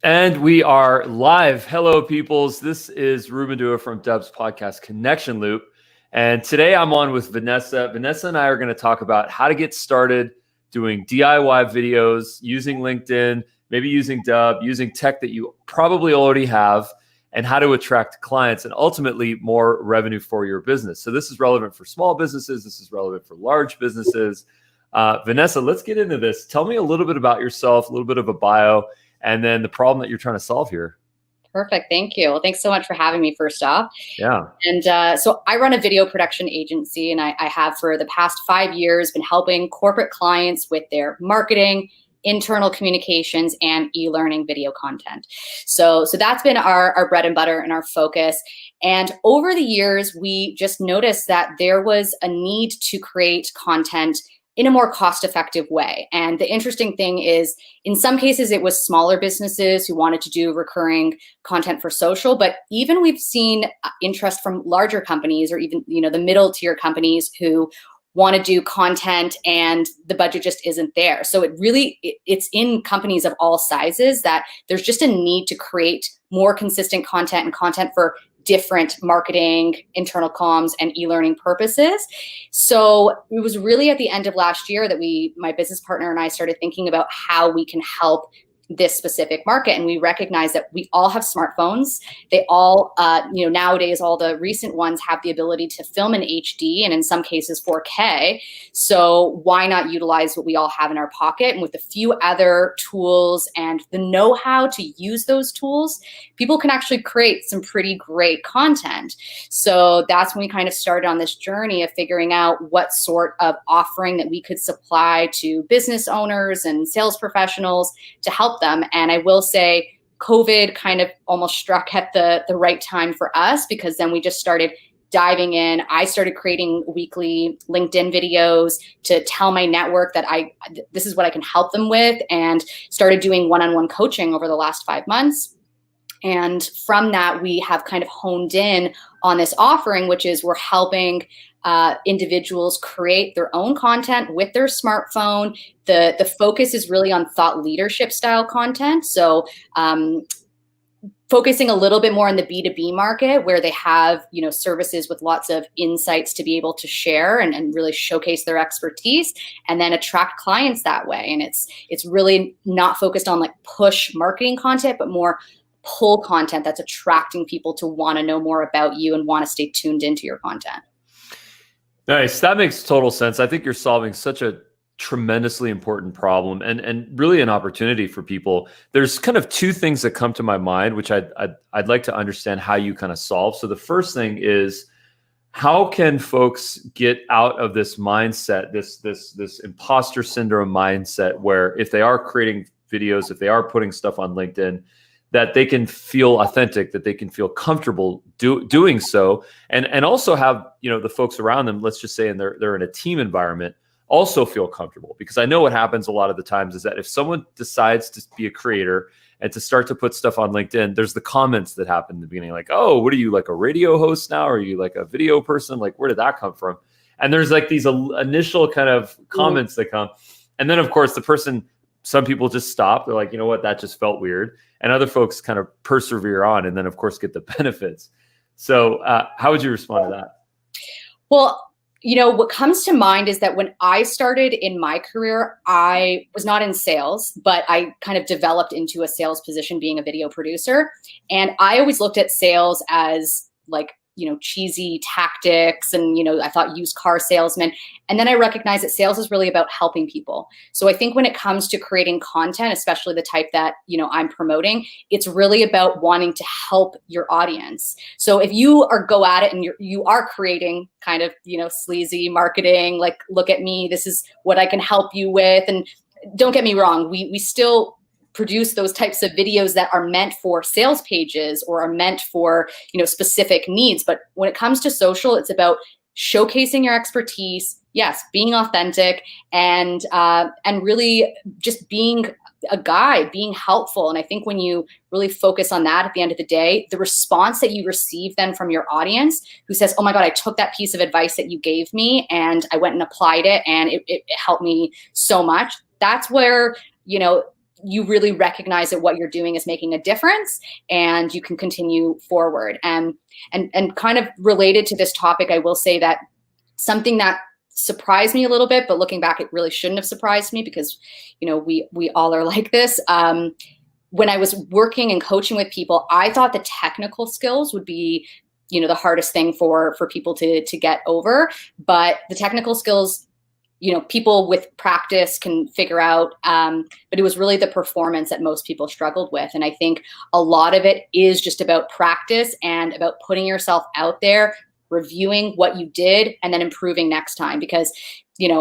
And we are live. Hello, peoples. This is Ruben Dua from Dub's podcast Connection Loop. And today I'm on with Vanessa. Vanessa and I are going to talk about how to get started doing DIY videos using LinkedIn, maybe using Dub, using tech that you probably already have, and how to attract clients and ultimately more revenue for your business. So this is relevant for small businesses. This is relevant for large businesses. Vanessa, let's get into this. Tell me a little bit about yourself, a little bit of a bio, and then the problem that you're trying to solve here. Perfect. Thank you. Well, thanks so much for having me first off. Yeah. And so I run a video production agency, and I have for the past 5 years been helping corporate clients with their marketing, internal communications, and e-learning video content. So that's been our bread and butter and our focus. And over the years, we just noticed that there was a need to create content in a more cost-effective way. And the interesting thing is, in some cases, it was smaller businesses who wanted to do recurring content for social, but even we've seen interest from larger companies or even, the middle tier companies who want to do content and the budget just isn't there. So it's in companies of all sizes that there's just a need to create more consistent content and content for different marketing, internal comms, and e-learning purposes. So it was really at the end of last year that my business partner and I started thinking about how we can help this specific market. And we recognize that we all have smartphones. They all, nowadays, all the recent ones have the ability to film in HD and in some cases 4K. So why not utilize what we all have in our pocket? And with a few other tools and the know-how to use those tools, people can actually create some pretty great content. So that's when we kind of started on this journey of figuring out what sort of offering that we could supply to business owners and sales professionals to help them. And I will say COVID kind of almost struck at the right time for us, because then we just started diving in. I started creating weekly LinkedIn videos to tell my network that this is what I can help them with, and started doing one-on-one coaching over the last 5 months. And from that, we have kind of honed in on this offering, which is we're helping individuals create their own content with their smartphone. The focus is really on thought leadership style content. So focusing a little bit more on the B2B market, where they have, services with lots of insights to be able to share and really showcase their expertise and then attract clients that way. And it's really not focused on like push marketing content, but more pull content that's attracting people to want to know more about you and want to stay tuned into your content. Nice. That makes total sense. I think you're solving such a tremendously important problem and really an opportunity for people. There's kind of two things that come to my mind, which I'd like to understand how you kind of solve. So the first thing is, how can folks get out of this mindset, this imposter syndrome mindset, where if they are creating videos, if they are putting stuff on LinkedIn, that they can feel authentic, that they can feel comfortable doing so, and also have the folks around them, let's just say, and they're in a team environment, also feel comfortable. Because I know what happens a lot of the times is that if someone decides to be a creator and to start to put stuff on LinkedIn, there's the comments that happen in the beginning, like, oh, what are you, like a radio host now? Or are you like a video person? Like, where did that come from? And there's like these initial kind of comments that come, and then of course some people just stop. They're like, you know what, that just felt weird. And other folks kind of persevere on and then, of course, get the benefits. So how would you respond to that? Well, what comes to mind is that when I started in my career, I was not in sales, but I kind of developed into a sales position being a video producer. And I always looked at sales as like, cheesy tactics and, I thought used car salesman. And then I recognized that sales is really about helping people. So I think when it comes to creating content, especially the type that, I'm promoting, it's really about wanting to help your audience. So if you go at it and you are creating kind of, sleazy marketing, like, look at me, this is what I can help you with. And don't get me wrong, we still produce those types of videos that are meant for sales pages or are meant for, specific needs. But when it comes to social, it's about showcasing your expertise, yes, being authentic, and really just being a guide, being helpful. And I think when you really focus on that at the end of the day, the response that you receive then from your audience who says, oh my God, I took that piece of advice that you gave me and I went and applied it and it helped me so much. That's where, you really recognize that what you're doing is making a difference and you can continue forward. And kind of related to this topic, I will say that something that surprised me a little bit, but looking back, it really shouldn't have surprised me because, we all are like this. When I was working and coaching with people, I thought the technical skills would be, the hardest thing for people to get over. But the technical skills, people with practice can figure out, but it was really the performance that most people struggled with. And I think a lot of it is just about practice and about putting yourself out there, reviewing what you did, and then improving next time. Because,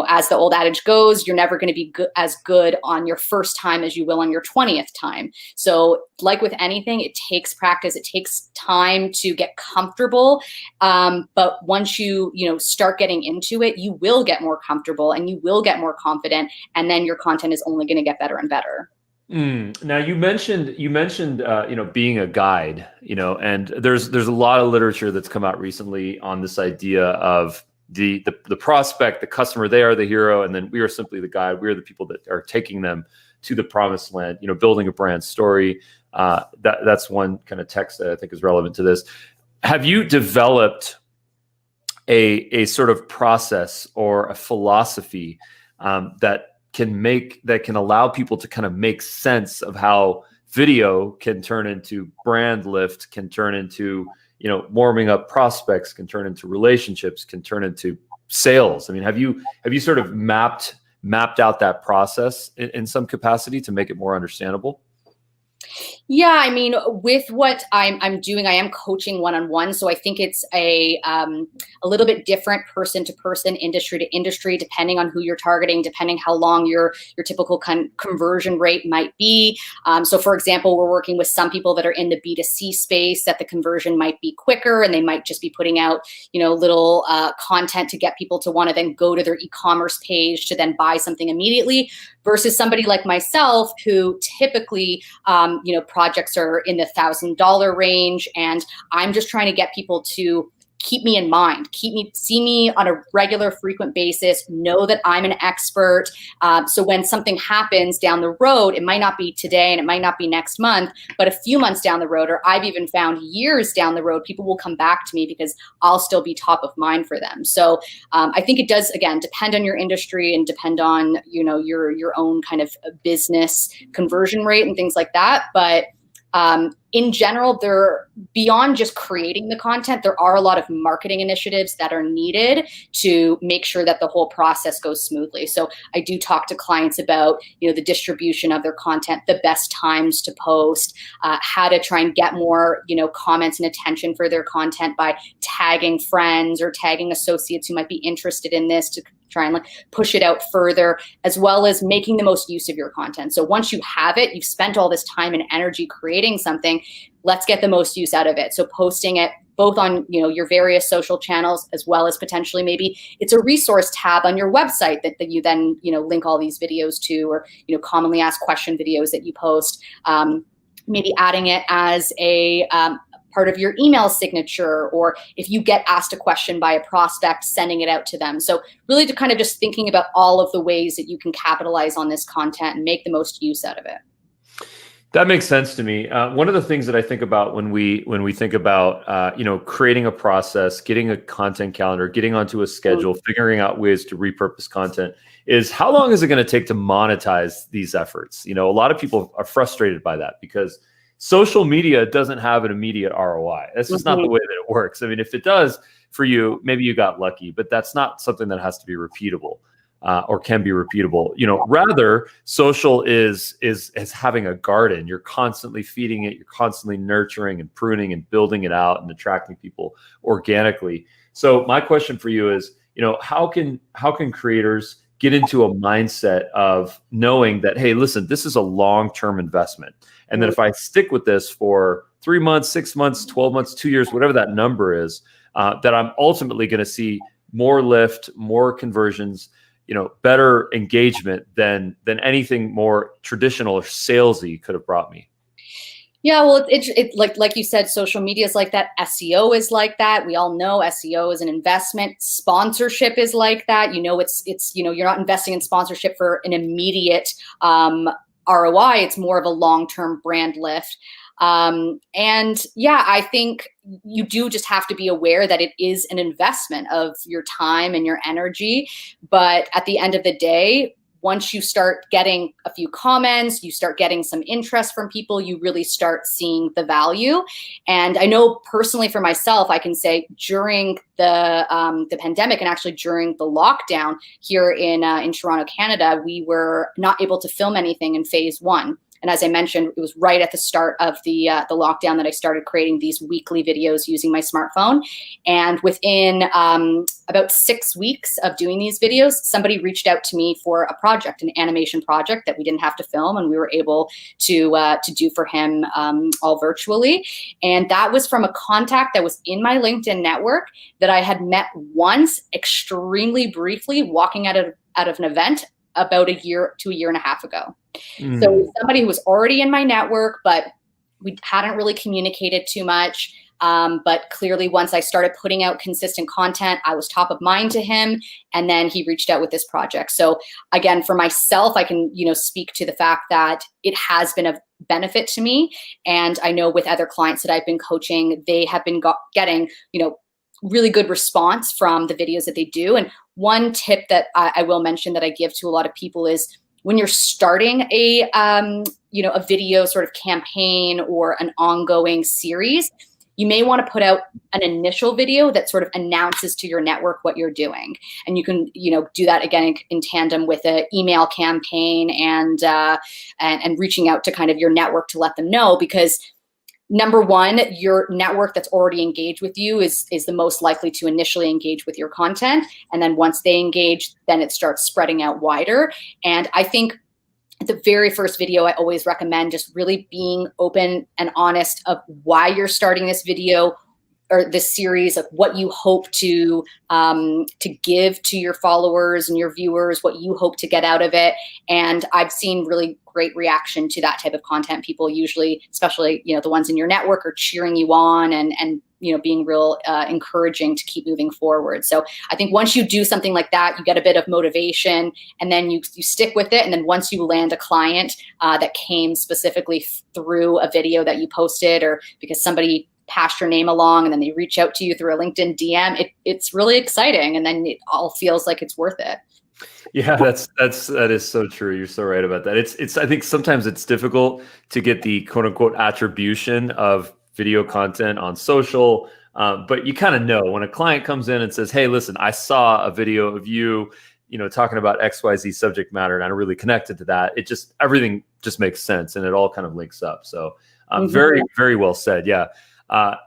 as the old adage goes, you're never going to be as good on your first time as you will on your 20th time. So like with anything, it takes practice. It takes time to get comfortable. But once you, start getting into it, you will get more comfortable and you will get more confident. And then your content is only going to get better and better. Now you mentioned being a guide, and there's a lot of literature that's come out recently on this idea of the prospect, the customer. They are the hero, and then we are simply the guide. We are the people that are taking them to the promised land, building a brand story. That's one kind of text that I think is relevant to this. Have you developed a sort of process or a philosophy that can allow people to kind of make sense of how video can turn into brand lift, can turn into, warming up prospects, can turn into relationships, can turn into sales? I mean, have you sort of mapped out that process in some capacity to make it more understandable? Yeah, I mean, with what I'm doing, I am coaching one-on-one. So I think it's a little bit different person to person, industry to industry, depending on who you're targeting, depending how long your typical conversion rate might be. So for example, we're working with some people that are in the B2C space that the conversion might be quicker and they might just be putting out, little content to get people to want to then go to their e-commerce page to then buy something immediately, versus somebody like myself who typically, projects are in the $1,000 range. And I'm just trying to get people to keep me in mind, see me on a regular, frequent basis, know that I'm an expert. So when something happens down the road, it might not be today and it might not be next month, but a few months down the road, or I've even found years down the road, people will come back to me because I'll still be top of mind for them. So I think it does, again, depend on your industry and depend on, your own kind of business conversion rate and things like that. But in general, there, beyond just creating the content, there are a lot of marketing initiatives that are needed to make sure that the whole process goes smoothly. So I do talk to clients about, the distribution of their content, the best times to post, how to try and get more, comments and attention for their content by tagging friends or tagging associates who might be interested in this to try and push it out further, as well as making the most use of your content. So once you have it, you've spent all this time and energy creating something, let's get the most use out of it. So posting it both on, your various social channels, as well as potentially maybe it's a resource tab on your website that you then, link all these videos to, or, commonly asked question videos that you post, maybe adding it as a, part of your email signature, or if you get asked a question by a prospect, sending it out to them. So really to kind of just thinking about all of the ways that you can capitalize on this content and make the most use out of it. That makes sense to me. One of the things that I think about when we think about creating a process, getting a content calendar, getting onto a schedule, figuring out ways to repurpose content, is how long is it going to take to monetize these efforts? A lot of people are frustrated by that because social media doesn't have an immediate ROI. That's just not the way that it works. I mean, if it does for you, maybe you got lucky, but that's not something that has to be repeatable. Or can be repeatable. Rather, social is having a garden. You're constantly feeding it. You're constantly nurturing and pruning and building it out and attracting people organically. So my question for you is, how can creators get into a mindset of knowing that, hey, listen, this is a long-term investment, and that if I stick with this for 3 months, 6 months, 12 months, 2 years, whatever that number is, that I'm ultimately going to see more lift, more conversions, better engagement than anything more traditional or salesy could have brought me. Yeah, well, it's like you said, social media is like that. SEO is like that. We all know SEO is an investment. Sponsorship is like that. It's you're not investing in sponsorship for an immediate ROI. It's more of a long-term brand lift. And yeah, I think you do just have to be aware that it is an investment of your time and your energy. But at the end of the day, once you start getting a few comments, you start getting some interest from people, you really start seeing the value. And I know personally for myself, I can say during the pandemic and actually during the lockdown here in Toronto, Canada, we were not able to film anything in phase one. And as I mentioned, it was right at the start of the lockdown that I started creating these weekly videos using my smartphone. And within about 6 weeks of doing these videos, somebody reached out to me for a project, an animation project that we didn't have to film, and we were able to do for him all virtually. And that was from a contact that was in my LinkedIn network that I had met once, extremely briefly, walking out of an event about a year to a year and a half ago. So somebody who was already in my network, but we hadn't really communicated too much. But clearly once I started putting out consistent content, I was top of mind to him. And then he reached out with this project. So again, for myself, I can, speak to the fact that it has been a benefit to me. And I know with other clients that I've been coaching, they have been getting, really good response from the videos that they do. And one tip that I will mention that I give to a lot of people is when you're starting a video sort of campaign or an ongoing series, you may want to put out an initial video that sort of announces to your network what you're doing. And you can, do that again in tandem with an email campaign and reaching out to kind of your network to let them know, because number one, your network that's already engaged with you is the most likely to initially engage with your content. And then once they engage, then it starts spreading out wider. And I think the very first video, I always recommend just really being open and honest of why you're starting this video or this series, of what you hope to give to your followers and your viewers, what you hope to get out of it. And I've seen really great reaction to that type of content. People usually, especially, the ones in your network, are cheering you on and being real encouraging to keep moving forward. So I think once you do something like that, you get a bit of motivation, and then you stick with it. And then once you land a client that came specifically through a video that you posted, or because somebody passed your name along and then they reach out to you through a LinkedIn DM, it's really exciting. And then it all feels like it's worth it. Yeah, that is so true. You're so right about that. It's I think sometimes it's difficult to get the quote unquote attribution of video content on social, but you kind of know when a client comes in and says, "Hey, listen, I saw a video of you, talking about XYZ subject matter, and I really connected to that." Everything just makes sense, and it all kind of links up. So, very, very well said. Yeah.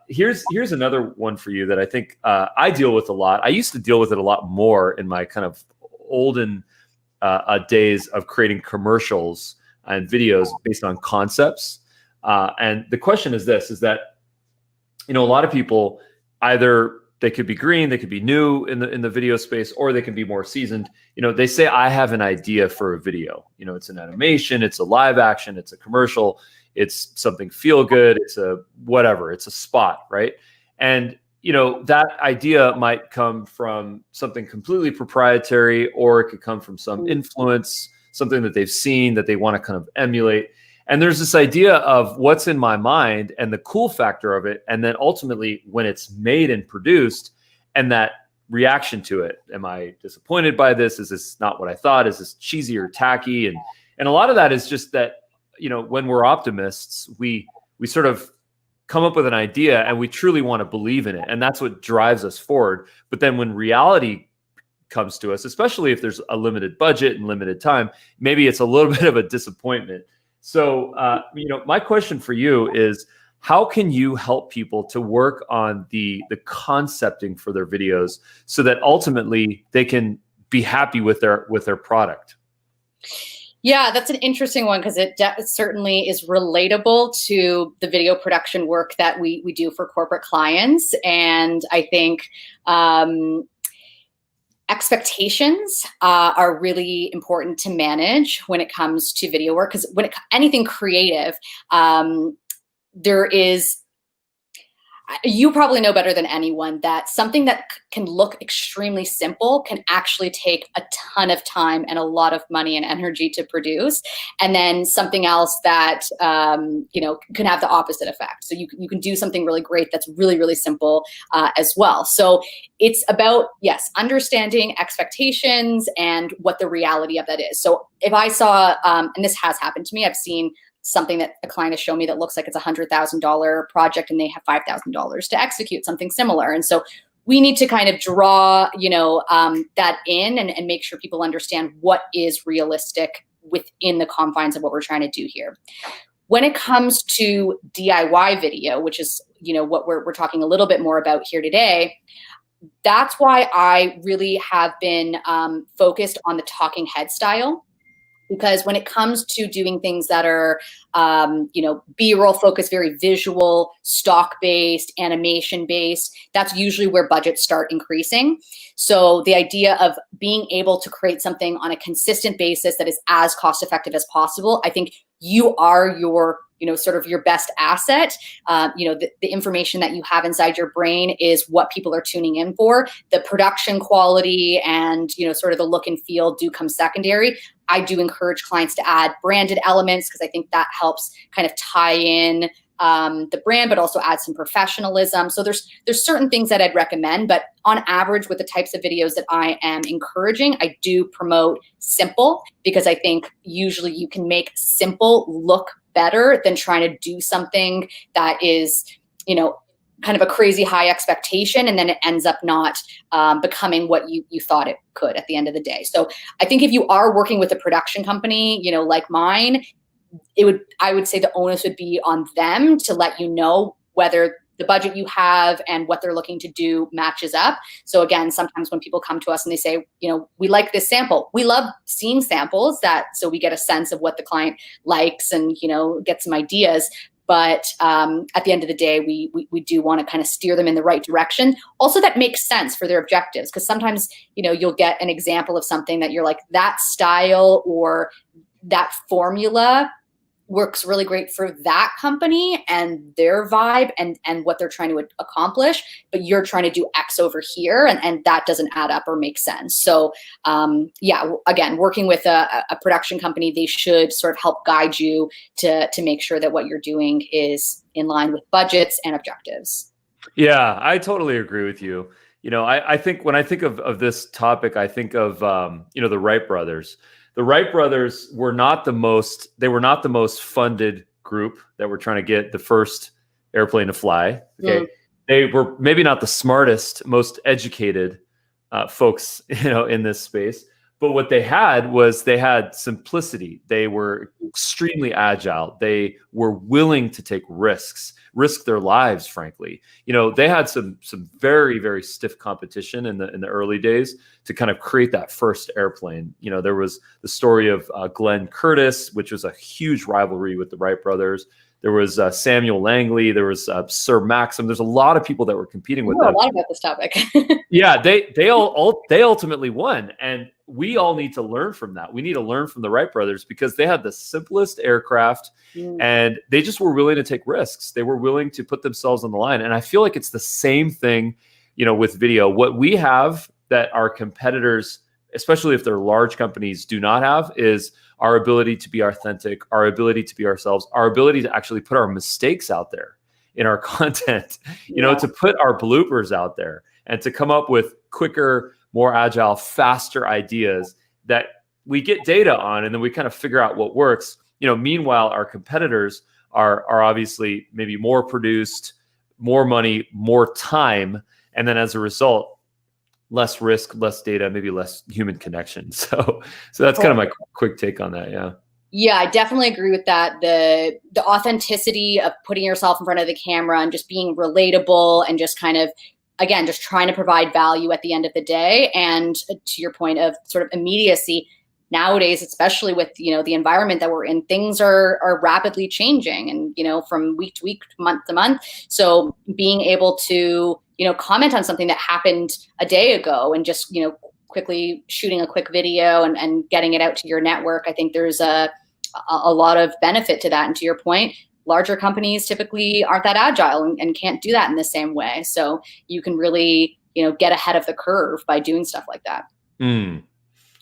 Here's another one for you that I think I deal with a lot. I used to deal with it a lot more in my kind of olden days of creating commercials and videos based on concepts. And the question is this, is that, a lot of people, either they could be green, they could be new in the video space, or they can be more seasoned. They say, I have an idea for a video. It's an animation, it's a live action, it's a commercial, it's something feel good, it's a whatever, it's a spot, right? And that idea might come from something completely proprietary, or it could come from some influence, something that they've seen that they want to kind of emulate. And there's this idea of what's in my mind and the cool factor of it. And then ultimately when it's made and produced, and that reaction to it. Am I disappointed by this? Is this not what I thought? Is this cheesy or tacky? And a lot of that is just that, when we're optimists, we sort of come up with an idea and we truly want to believe in it. And that's what drives us forward. But then when reality comes to us, especially if there's a limited budget and limited time, maybe it's a little bit of a disappointment. So, my question for you is, how can you help people to work on the concepting for their videos so that ultimately they can be happy with their product? Yeah, that's an interesting one, because it certainly is relatable to the video production work that we do for corporate clients. And I think expectations are really important to manage when it comes to video work, because anything creative, there is, You probably know better than anyone that something that can look extremely simple can actually take a ton of time and a lot of money and energy to produce. And then something else that, can have the opposite effect. So you can do something really great that's really, really simple as well. So it's about, yes, understanding expectations and what the reality of that is. So if I saw, and this has happened to me, I've seen something that a client has shown me that looks like it's $100,000 project and they have $5,000 to execute something similar. And so we need to kind of draw, that in and make sure people understand what is realistic within the confines of what we're trying to do here. When it comes to DIY video, which is, what we're talking a little bit more about here today, that's why I really have been focused on the talking head style. Because when it comes to doing things that are, B-roll focused, very visual, stock-based, animation-based, that's usually where budgets start increasing. So the idea of being able to create something on a consistent basis that is as cost-effective as possible, I think you are your, sort of your best asset. The information that you have inside your brain is what people are tuning in for. The production quality and, sort of the look and feel do come secondary. I do encourage clients to add branded elements because I think that helps kind of tie in the brand, but also add some professionalism. So there's certain things that I'd recommend, but on average with the types of videos that I am encouraging, I do promote simple because I think usually you can make simple look better than trying to do something that is, kind of a crazy high expectation, and then it ends up not becoming what you thought it could at the end of the day. So I think if you are working with a production company, like mine, I would say the onus would be on them to let you know whether the budget you have and what they're looking to do matches up. So again, sometimes when people come to us and they say, we like this sample, we love seeing samples so we get a sense of what the client likes and, get some ideas. But at the end of the day, we do want to kind of steer them in the right direction. Also, that makes sense for their objectives, because sometimes, you'll get an example of something that you're like, that style or that formula works really great for that company and their vibe and what they're trying to accomplish, but you're trying to do X over here and that doesn't add up or make sense. So again, working with a production company, they should sort of help guide you to make sure that what you're doing is in line with budgets and objectives. Yeah, I totally agree with you. I think when I think of this topic, I think of, the Wright brothers. The Wright brothers were not the most funded group that were trying to get the first airplane to fly. Okay. They were maybe not the smartest, most educated folks, in this space. But what they had simplicity. They were extremely agile. They were willing to take risk their lives, frankly. They had some very, very stiff competition in the early days to kind of create that first airplane. There was the story of Glenn Curtiss, which was a huge rivalry with the Wright brothers. There was Samuel Langley. There was Sir Maxim. There's a lot of people that were competing with them. A lot about this topic. Yeah, they ultimately won, and we all need to learn from that. We need to learn from the Wright brothers because they had the simplest aircraft, and they just were willing to take risks. They were willing to put themselves on the line, and I feel like it's the same thing, with video. What we have that our competitors, especially if they're large companies, do not have is our ability to be authentic, our ability to be ourselves, our ability to actually put our mistakes out there in our content, to put our bloopers out there and to come up with quicker, more agile, faster ideas that we get data on, and then we kind of figure out what works. Meanwhile, our competitors are obviously maybe more produced, more money, more time, and then as a result, less risk, less data, maybe less human connection. So that's kind of my quick take on that. Yeah. Yeah, I definitely agree with that. The authenticity of putting yourself in front of the camera and just being relatable and just kind of, again, just trying to provide value at the end of the day. And to your point of sort of immediacy, nowadays, especially with, the environment that we're in, things are rapidly changing and, from week to week, month to month. So being able to, comment on something that happened a day ago and just, quickly shooting a quick video and getting it out to your network, I think there's a lot of benefit to that. And to your point, larger companies typically aren't that agile and can't do that in the same way. So you can really, get ahead of the curve by doing stuff like that.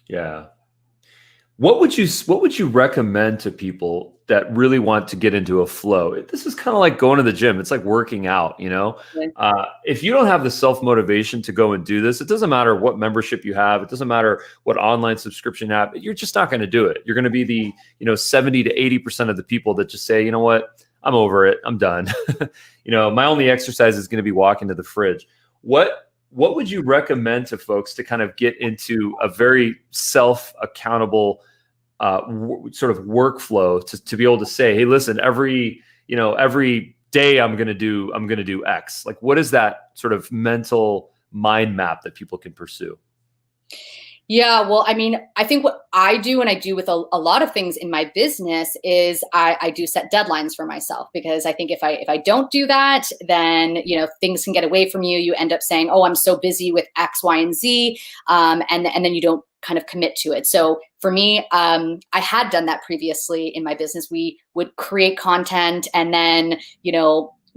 Yeah. What would you recommend to people that really want to get into a flow? This is kind of like going to the gym. It's like working out, if you don't have the self-motivation to go and do this, it doesn't matter what membership you have. It doesn't matter what online subscription you have. You're just not going to do it. You're going to be the, 70 to 80% of the people that just say, you know what, I'm over it. I'm done. My only exercise is going to be walking to the fridge. What would you recommend to folks to kind of get into a very self-accountable sort of workflow to be able to say, hey, listen, every day I'm going to do X? Like, what is that sort of mental mind map that people can pursue? Yeah, well, I mean, I think what I do, and I do with a lot of things in my business, is I do set deadlines for myself, because I think if I don't do that, then things can get away from you. You end up saying, "Oh, I'm so busy with X, Y, and Z," and then you don't kind of commit to it. So for me, I had done that previously in my business. We would create content and then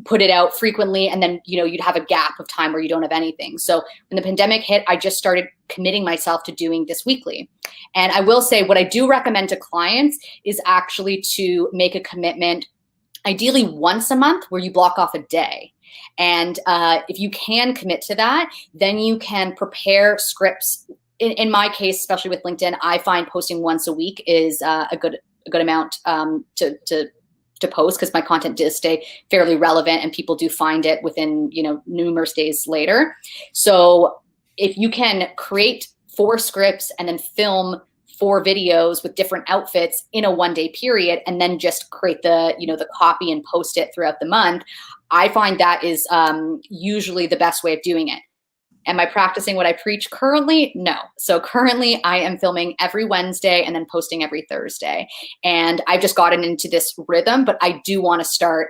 put it out frequently, and then you'd have a gap of time where you don't have anything. So when the pandemic hit, I just started committing myself to doing this weekly. And I will say, what I do recommend to clients is actually to make a commitment, ideally once a month, where you block off a day. And if you can commit to that, then you can prepare scripts. In my case, especially with LinkedIn, I find posting once a week is a good amount to post, because my content does stay fairly relevant and people do find it within numerous days later. So if you can create 4 scripts and then film 4 videos with different outfits in a one-day period, and then just create the copy and post it throughout the month, I find that is usually the best way of doing it. Am I practicing what I preach currently? No. So currently I am filming every Wednesday and then posting every Thursday. And I've just gotten into this rhythm, but I do want to start,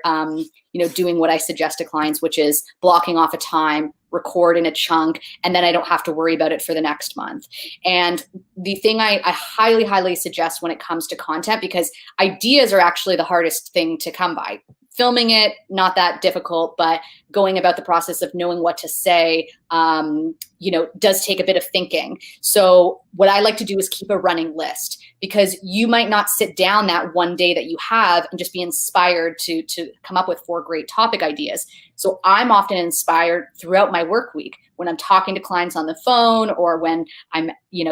doing what I suggest to clients, which is blocking off a time, record in a chunk, and then I don't have to worry about it for the next month. And the thing I highly, highly suggest when it comes to content, because ideas are actually the hardest thing to come by. Filming it, not that difficult, but going about the process of knowing what to say, does take a bit of thinking. So what I like to do is keep a running list, because you might not sit down that one day that you have and just be inspired to come up with 4 great topic ideas. So I'm often inspired throughout my work week when I'm talking to clients on the phone, or when I'm,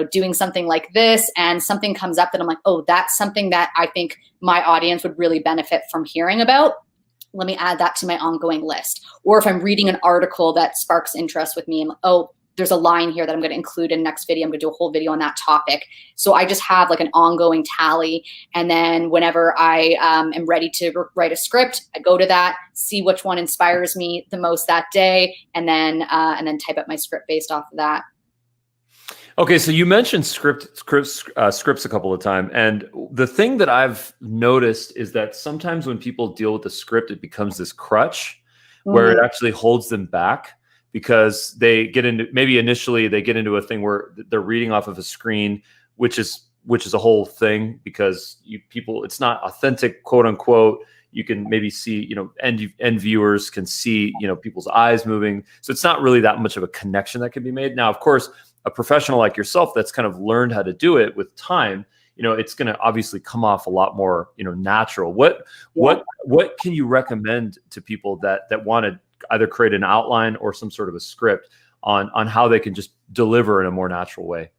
doing something like this and something comes up that I'm like, oh, that's something that I think my audience would really benefit from hearing about. Let me add that to my ongoing list. Or if I'm reading an article that sparks interest with me, I'm like, oh, there's a line here that I'm going to include in the next video. I'm going to do a whole video on that topic. So I just have like an ongoing tally. And then whenever I am ready to write a script, I go to that, see which one inspires me the most that day, and then type up my script based off of that. Okay, so you mentioned scripts a couple of times, and the thing that I've noticed is that sometimes when people deal with the script, it becomes this crutch where it actually holds them back, because they get into, maybe initially they get into a thing where they're reading off of a screen, which is a whole thing, because it's not authentic, quote unquote. You can maybe see, end viewers can see, people's eyes moving. So it's not really that much of a connection that can be made. Now, of course, a professional like yourself that's kind of learned how to do it with time, it's going to obviously come off a lot more, natural. What can you recommend to people that want to either create an outline or some sort of a script on how they can just deliver in a more natural way?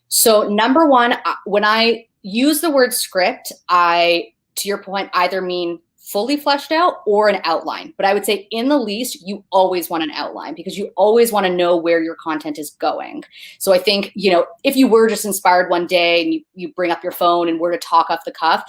So number one, when I use the word script, I, to your point, either mean fully fleshed out or an outline. But I would say in the least, you always want an outline, because you always want to know where your content is going. So I think, if you were just inspired one day and you bring up your phone and were to talk off the cuff,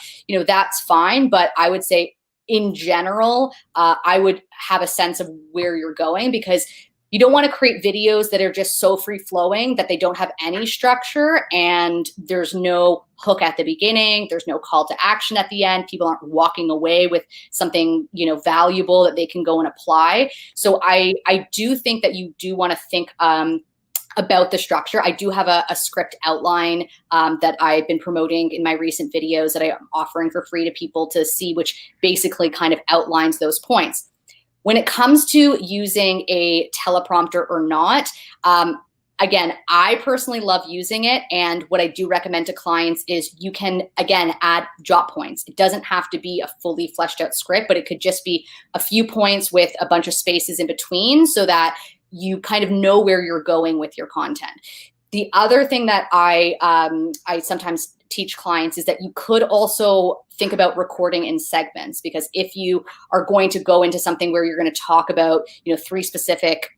that's fine. But I would say in general, I would have a sense of where you're going, because you don't want to create videos that are just so free flowing that they don't have any structure and there's no hook at the beginning. There's no call to action at the end. People aren't walking away with something, valuable that they can go and apply. So I do think that you do want to think about the structure. I do have a script outline that I've been promoting in my recent videos that I'm offering for free to people to see, which basically kind of outlines those points. When it comes to using a teleprompter or not, again, I personally love using it. And what I do recommend to clients is you can, again, add jot points. It doesn't have to be a fully fleshed out script, but it could just be a few points with a bunch of spaces in between so that you kind of know where you're going with your content. The other thing that I sometimes teach clients is that you could also think about recording in segments, because if you are going to go into something where you're going to talk about, 3 specific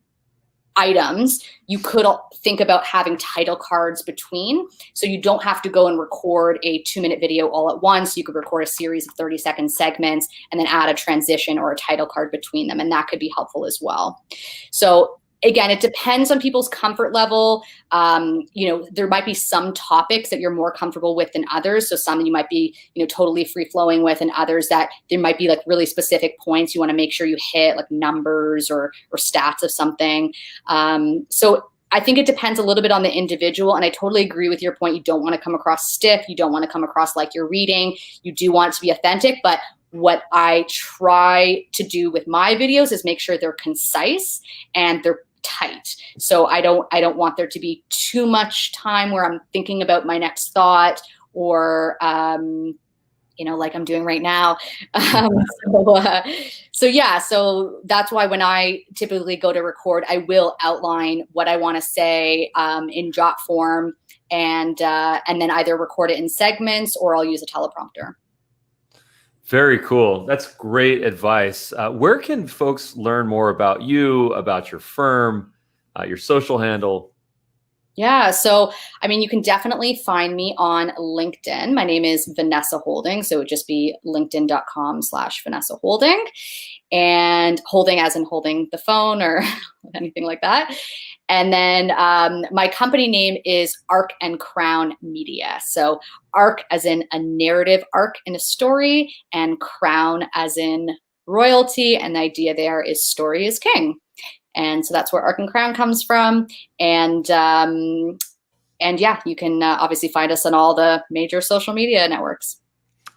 items, you could think about having title cards between, so you don't have to go and record a 2-minute video all at once. You could record a series of 30-second segments and then add a transition or a title card between them, and that could be helpful as well. So again, it depends on people's comfort level. There might be some topics that you're more comfortable with than others. So some you might be, totally free flowing with, and others that there might be like really specific points you want to make sure you hit, like numbers or stats of something. So I think it depends a little bit on the individual. And I totally agree with your point. You don't want to come across stiff. You don't want to come across like you're reading. You do want it to be authentic. But what I try to do with my videos is make sure they're concise and they're tight. So I don't want there to be too much time where I'm thinking about my next thought or, like I'm doing right now. So that's why when I typically go to record, I will outline what I want to say in jot form, and then either record it in segments or I'll use a teleprompter. Very cool. That's great advice. Where can folks learn more about you, about your firm, your social handle? Yeah. So, you can definitely find me on LinkedIn. My name is Vanessa Holding. So it would just be linkedin.com/Vanessa Holding, and holding as in holding the phone or anything like that. And then my company name is Arc and Crown Media. So arc as in a narrative arc in a story, and crown as in royalty. And the idea there is story is king. And so that's where Arc and Crown comes from. And yeah, you can obviously find us on all the major social media networks.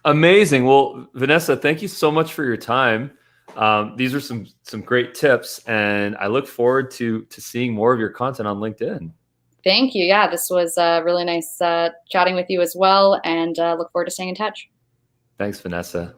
Amazing. Well, Vanessa, thank you so much for your time. These are some great tips, and I look forward to seeing more of your content on LinkedIn. Thank you. Yeah, this was really nice chatting with you as well, and look forward to staying in touch. Thanks, Vanessa.